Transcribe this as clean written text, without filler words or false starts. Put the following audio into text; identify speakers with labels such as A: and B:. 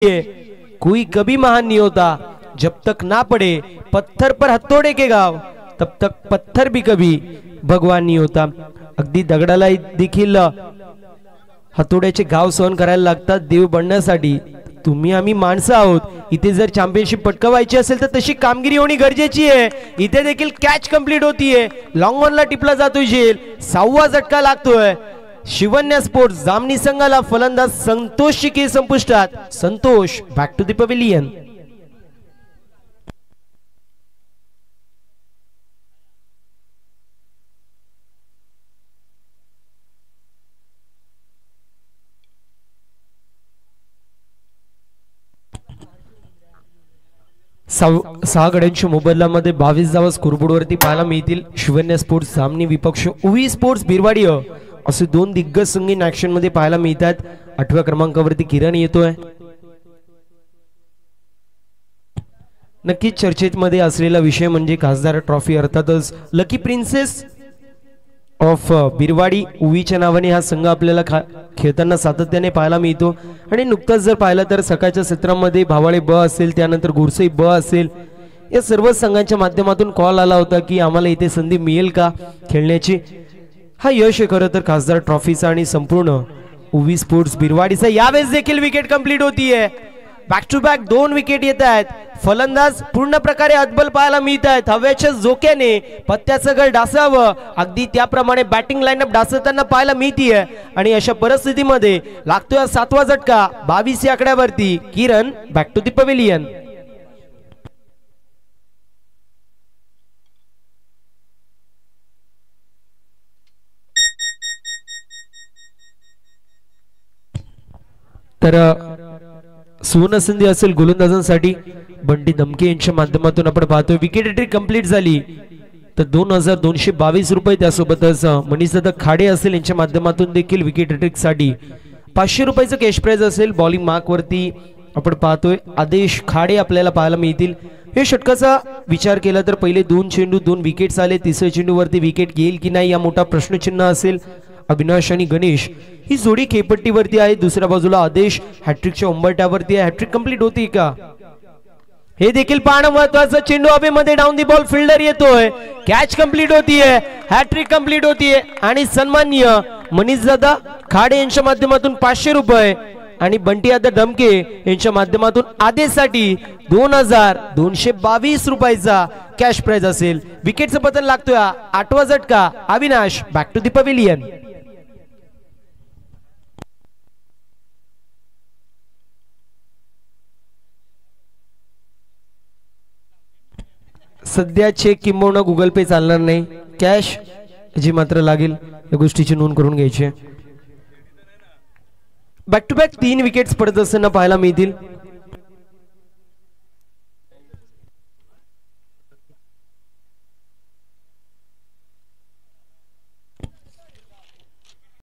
A: कोई कभी महान नहीं होता जब तक ना पड़े पत्थर पर हथौड़े के घाव, तब तक पत्थर भी कभी भगवान नहीं होता। अगदी दगडाला देखील हथौड्याचे घाव सहन करायला लागतात देव बनण्यासाठी। तुम्ही आम्ही माणसं आहोत, इथे जर चॅम्पियनशिप पटकावायची असेल तर तशी कामगिरी होणी गरजेची आहे। इथे देखील कॅच कंप्लीट होतीये, लॉंग ऑनला टिपला जातोय झेल, 6वा झटका लागतोय। शिवन्या स्पोर्ट्स जामनी संघाला फलंदाज संतोषची के संपुष्टात। संतोष बॅक टू द पवेलियन। सहा गड्यांच्या मोबदल्यामध्ये 22 धावा स्कोरबोर्डवरती पाहायला मिळतील। शिवन्या स्पोर्ट्स जामनी विपक्ष उवी स्पोर्ट्स बिरवाडी असे दोन दिग्गज संघ इन ऍक्शन मध्ये पाहायला मिळतात। 8व्या क्रमांकावरती किरण येतोय। नक्कीच चर्चेत मध्ये असलेला विषय म्हणजे खासदार ट्रॉफी, अर्थातच लकी प्रिन्सेस ऑफ बिरवाडी उवीच्या नावाने हा संघ आपल्याला खेळताना सातत्याने पाहायला मिळतो। आणि नुकताच जर पाहिलं तर सकाळच्या सत्रामध्ये भावाळे ब असेल, त्यानंतर गुरसई ब असेल, या सर्व संघांच्या माध्यमातून कॉल आला होता की आम्हाला इथे संधी मिळेल का खेळण्याची। हा यश आहे खरं तर खासदार ट्रॉफीचा आणि संपूर्ण उवी स्पोर्ट्स बिरवाडीचा। यावेळेस देखील विकेट कंप्लीट होतीये, बॅक टू बॅक 2 विकेट येत आहेत। फलंदाज पूर्ण प्रकारे अद्बल पाहायला मिळत आहेत। हवेच्या झोक्याने पत्त्याचं गळ डासावं, अगदी त्याप्रमाणे बॅटिंग लाईनअप डासताना पाहायला मिळतीये। आणि अशा परिस्थितीमध्ये लागतोय 7वा झटका 22 या आकड्यावरती। किरण बॅक टू द पवेलियन। तर सुवर्ण संधी असेल गोलंदाजांसाठी। बंटी धमके यांच्या माध्यमातून आपण पाहतोय विकेट हॅट्रिक कंप्लीट झाली तर 2222 रुपये, त्यासोबतच मनीषदादा खाडे असेल यांच्या माध्यमातून देखील विकेट हॅट्रिक साठी 500 रुपयाचं कॅश प्राइज असेल। बॉलिंग मार्क वरती आपण पाहतोय आदेश खाडे आपल्याला पाहायला मिळतील। हे षटकाचा विचार केला तर पहिले 2 चेंडू 2 विकेट्स आले, तिसऱ्या चेंडूवरती विकेट घेईल की नाही या मोठा प्रश्नचिन्ह असेल। अविनाश आणि गणेश ही जोडी खेळपट्टीवरती आहे, दुसऱ्या बाजूला आदेश हॅट्रिकच्या उंबरठ्यावरती आहे। हॅट्रिक कंप्लीट होती का हे देखील पाहणं महत्वाचं। चेंडू हवेमध्ये डाऊन दी बॉल फिल्डर येतोय, कॅच कंप्लीट होतीये, हॅट्रिक कंप्लीट होतीये। आणि सन्माननीय मनीषदादा खाडे यांच्या माध्यमातून 500 रुपये आणि बंटी दादा धमके यांच्या माध्यमातून आदेशसाठी 2222 रुपयाचा कॅश प्राइज असेल। विकेटचं पतन लागतोय 8वा झटका। Avinash back to the pavilion. सध्या चेक किंबहुना गुगल पे चालणार नाही, कॅश जी मात्र लागेल या गोष्टीची नोंद करून घ्यायची। बॅक टू बॅक 3 विकेट्स पडत असताना पाहायला मिळतील।